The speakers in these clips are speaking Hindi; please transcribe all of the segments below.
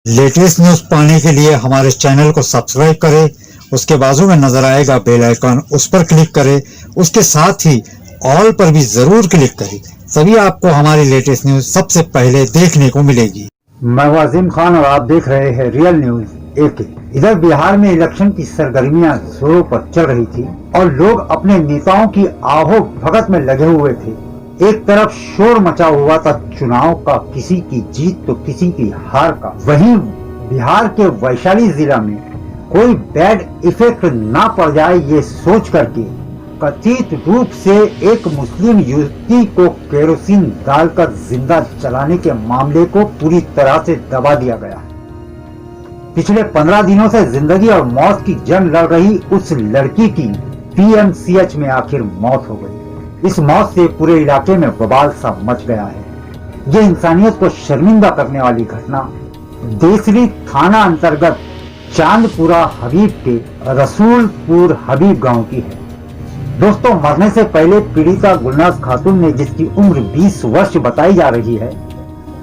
लेटेस्ट न्यूज पाने के लिए हमारे चैनल को सब्सक्राइब करें, उसके बाजू में नजर आएगा बेल आइकन, उस पर क्लिक करें। उसके साथ ही ऑल पर भी जरूर क्लिक करें, तभी आपको हमारी लेटेस्ट न्यूज सबसे पहले देखने को मिलेगी। मैं हूं अजीम खान और आप देख रहे हैं रियल न्यूज AK। इधर बिहार में इलेक्शन की सरगर्मियां जोरों पर चल रही थी और लोग अपने नेताओं की आहो भगत में लगे हुए थे। एक तरफ शोर मचा हुआ था चुनाव का, किसी की जीत तो किसी की हार का। वहीं बिहार के वैशाली जिला में कोई बैड इफेक्ट ना पड़ जाए ये सोच करके कथित रूप से एक मुस्लिम युवती को केरोसिन डालकर जिंदा जलाने के मामले को पूरी तरह से दबा दिया गया। पिछले 15 दिनों से जिंदगी और मौत की जंग लड़ रही उस लड़की की PMCH में आखिर मौत हो गई। इस मौत से पूरे इलाके में बवाल सा मच गया है। ये इंसानियत को शर्मिंदा करने वाली घटना देसरी थाना अंतर्गत चांदपुरा हबीब के रसूलपुर हबीब गांव की है। दोस्तों, मरने से पहले पीड़िता गुलनाज खातून ने, जिसकी उम्र 20 वर्ष बताई जा रही है,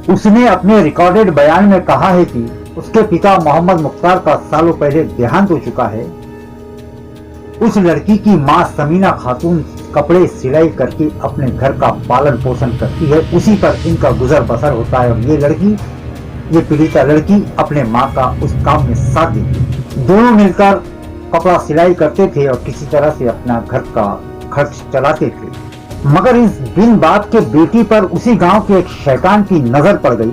उसने अपने रिकॉर्डेड बयान में कहा है कि उसके पिता मोहम्मद मुख्तार का सालों पहले देहांत हो चुका है। उस लड़की की मां समीना खातून कपड़े सिलाई करके अपने घर का पालन पोषण करती है, उसी पर इनका गुजर बसर होता है। और ये पीड़िता लड़की अपने मां का उस काम में साथ देती। दोनों मिलकर कपड़ा सिलाई करते थे और किसी तरह से अपना घर का खर्च चलाते थे। मगर इस बिन बाप के बेटी पर उसी गांव के एक शैतान की नजर पड़ गई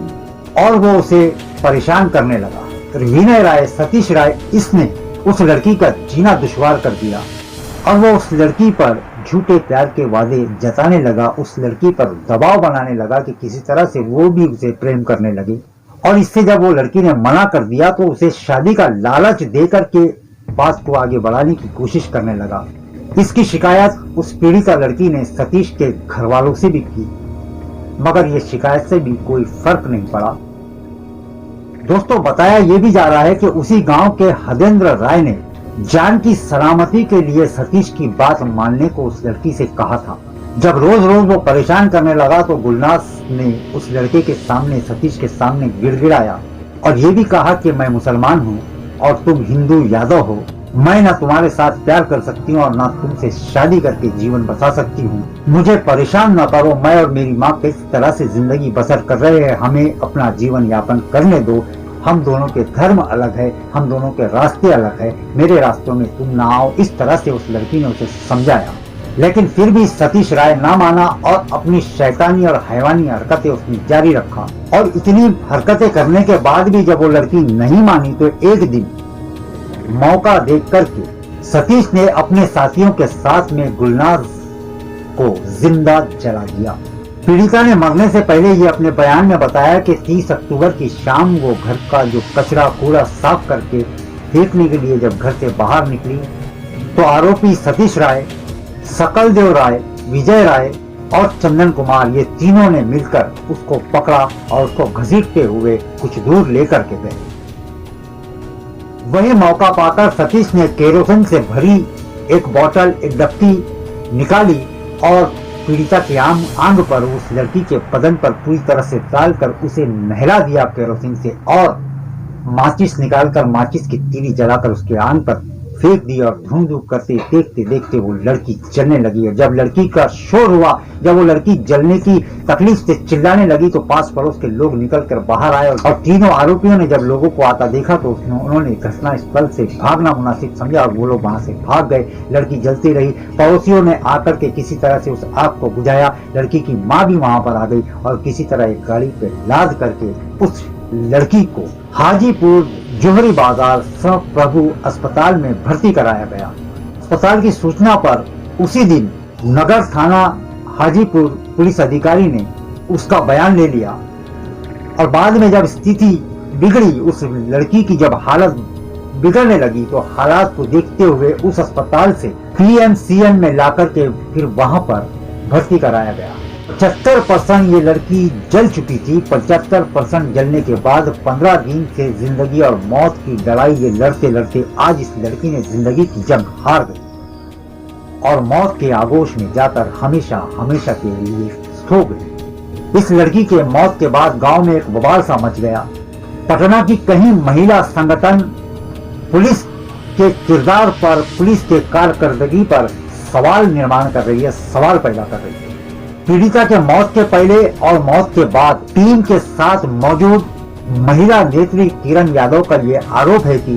और वो उसे परेशान करने लगा। विनय राय, सतीश राय, इसने उस लड़की का जीना दुश्वार कर दिया और वो उस लड़की पर झूठे प्यार के वादे जताने लगा। उस लड़की पर दबाव बनाने लगा कि किसी तरह से वो भी उसे प्रेम करने लगे। और इससे जब वो लड़की ने मना कर दिया तो उसे शादी का लालच देकर के बात को आगे बढ़ाने की कोशिश करने लगा। इसकी शिकायत उस पीड़िता लड़की ने सतीश के घर वालों से भी की, मगर ये शिकायत से भी कोई फर्क नहीं पड़ा। दोस्तों, बताया ये भी जा रहा है कि उसी गांव के हदेंद्र राय ने जान की सलामती के लिए सतीश की बात मानने को उस लड़की से कहा था। जब रोज रोज वो परेशान करने लगा तो गुलनाज ने उस लड़के के सामने, सतीश के सामने गिड़गिड़ाया और ये भी कहा कि मैं मुसलमान हूँ और तुम हिंदू यादव हो, मैं ना तुम्हारे साथ प्यार कर सकती हूँ और ना तुमसे शादी करके जीवन बसा सकती हूँ। मुझे परेशान न करो, मैं और मेरी माँ किस तरह से जिंदगी बसर कर रहे हैं, हमें अपना जीवन यापन करने दो। हम दोनों के धर्म अलग है, हम दोनों के रास्ते अलग है, मेरे रास्तों में तुम ना आओ। इस तरह से उस लड़की ने उसे समझाया, लेकिन फिर भी सतीश राय ना माना और अपनी शैतानी और हैवानी हरकतें उसने जारी रखा। और इतनी हरकतें करने के बाद भी जब वो लड़की नहीं मानी तो एक दिन मौका देख करके सतीश ने अपने साथियों के साथ में गुलनाज को जिंदा जला दिया। पीड़िता ने मरने से पहले ये अपने बयान में बताया कि 30 अक्टूबर की शाम वो घर का जो कचरा कूड़ा साफ करके फेंकने के लिए जब घर से बाहर निकली तो आरोपी सतीश राय, सकलदेव राय, विजय राय और चंदन कुमार, ये तीनों ने मिलकर उसको पकड़ा और उसको घसीटते हुए कुछ दूर लेकर के गए। वही मौका पाकर सतीश ने केरोसिन से भरी एक बोतल, एक डब्बी निकाली और पीड़िता के आंग पर, उस लड़की के बदन पर पूरी तरह से डालकर उसे नहला दिया केरोसिन से और माचिस निकालकर माचिस की तीली जलाकर उसके आंग पर फेंक दी और धूम धूम करते देखते देखते वो लड़की जलने लगी। और जब लड़की का शोर हुआ, जब वो लड़की जलने की तकलीफ से चिल्लाने लगी तो पास पड़ोस के लोग निकल कर बाहर आए और तीनों आरोपियों ने जब लोगों को आता देखा तो उन्होंने घटना स्थल से भागना मुनासिब समझा और वो लोग वहां से भाग गए। लड़की जलती रही, पड़ोसियों ने आकर के किसी तरह से उस आग को बुझाया। लड़की की माँ भी वहां पर आ गई और किसी तरह एक गाड़ी पे लाद करके उस लड़की को हाजीपुर जोहरी बाजार प्रभु अस्पताल में भर्ती कराया गया। अस्पताल की सूचना पर उसी दिन नगर थाना हाजीपुर पुलिस अधिकारी ने उसका बयान ले लिया और बाद में जब स्थिति बिगड़ी, उस लड़की की जब हालत बिगड़ने लगी तो हालात को देखते हुए उस अस्पताल से PMCN में लाकर के फिर वहां पर भर्ती कराया गया। 75% ये लड़की जल चुकी थी। 75% जलने के बाद 15 दिन से जिंदगी और मौत की लड़ाई ये लड़ते लड़ते आज इस लड़की ने जिंदगी की जंग हार गई और मौत के आगोश में जाकर हमेशा हमेशा के लिए सो गई। इस लड़की के मौत के बाद गांव में एक बवाल सा मच गया पटना की कहीं महिला संगठन पुलिस के किरदार पर, पुलिस के कारकर्दगी पर सवाल निर्माण कर रही है, सवाल पैदा कर रही है। पीड़िता के मौत के पहले और मौत के बाद टीम के साथ मौजूद महिला नेत्री किरण यादव का ये आरोप है कि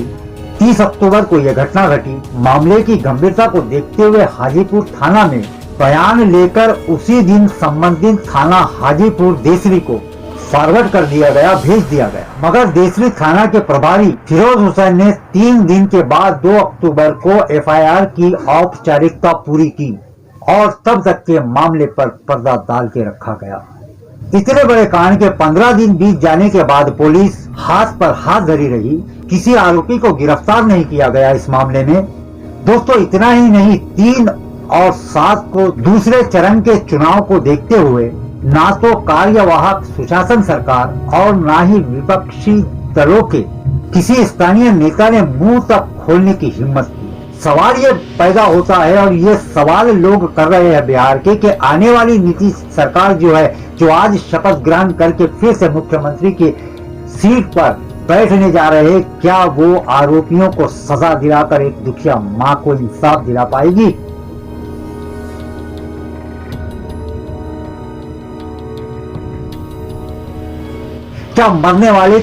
30 अक्टूबर को यह घटना घटी। मामले की गंभीरता को देखते हुए हाजीपुर थाना में बयान लेकर उसी दिन संबंधित थाना हाजीपुर देसरी को फॉरवर्ड कर दिया गया, भेज दिया गया। मगर देसरी थाना के प्रभारी फिरोज हुसैन ने 3 दिन के बाद 2 अक्टूबर को एफआईआर की औपचारिकता पूरी की और तब तक के मामले पर पर्दा डाल के रखा गया। इतने बड़े कांड के 15 दिन बीत जाने के बाद पुलिस हाथ पर हाथ धरी रही, किसी आरोपी को गिरफ्तार नहीं किया गया इस मामले में। दोस्तों, इतना ही नहीं, 3 और 7 को दूसरे चरण के चुनाव को देखते हुए ना तो कार्यवाहक सुशासन सरकार और ना ही विपक्षी दलों के किसी स्थानीय नेता ने मुंह तक खोलने की हिम्मत की। सवाल ये पैदा होता है और ये सवाल लोग कर रहे हैं बिहार के कि आने वाली नीतीश सरकार जो है, जो आज शपथ ग्रहण करके फिर से मुख्यमंत्री की सीट पर बैठने जा रहे हैं, क्या वो आरोपियों को सजा दिलाकर एक दुखिया मां को इंसाफ दिला पाएगी? क्या मरने वाले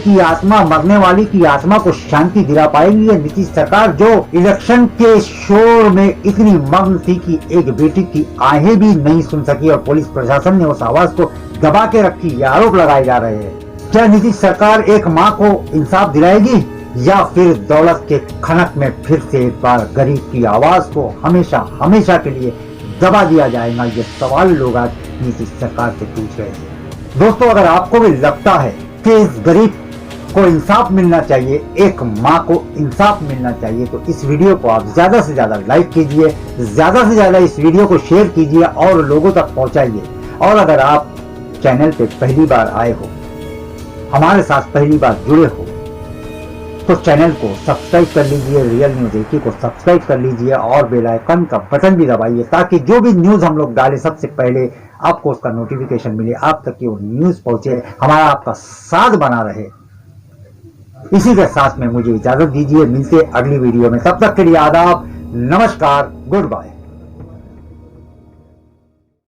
की आत्मा को शांति दिला पाएगी ये नीतीश सरकार, जो इलेक्शन के शोर में इतनी मग्न थी कि एक बेटी की आहें भी नहीं सुन सकी और पुलिस प्रशासन ने उस आवाज को दबा के रखी? ये आरोप लगाए जा रहे हैं। क्या नीतीश सरकार एक माँ को इंसाफ दिलाएगी या फिर दौलत के खनक में फिर से एक बार गरीब की आवाज को हमेशा हमेशा के लिए दबा दिया जाएगा? ये सवाल लोग आज नीतीश सरकार से पूछ रहे हैं। दोस्तों, अगर आपको भी लगता है कि इस गरीब को इंसाफ मिलना चाहिए, एक माँ को इंसाफ मिलना चाहिए, तो इस वीडियो को आप ज्यादा से ज्यादा लाइक कीजिए, ज्यादा से ज्यादा इस वीडियो को शेयर कीजिए और लोगों तक पहुंचाइए। और अगर आप चैनल पे पहली बार आए हो, हमारे साथ पहली बार जुड़े हो, तो चैनल को सब्सक्राइब कर लीजिए, रियल न्यूज 80 को सब्सक्राइब कर लीजिए और बेल आइकन का बटन भी दबाइए ताकि जो भी न्यूज हम लोग डालें सबसे पहले आपको उसका नोटिफिकेशन मिले, आप तक की वो न्यूज पहुंचे, हमारा आपका साथ बना रहे। इसी के साथ में मुझे इजाजत दीजिए, मिलते अगली वीडियो में, तब तक के लिए आदाब, नमस्कार, गुड बाय।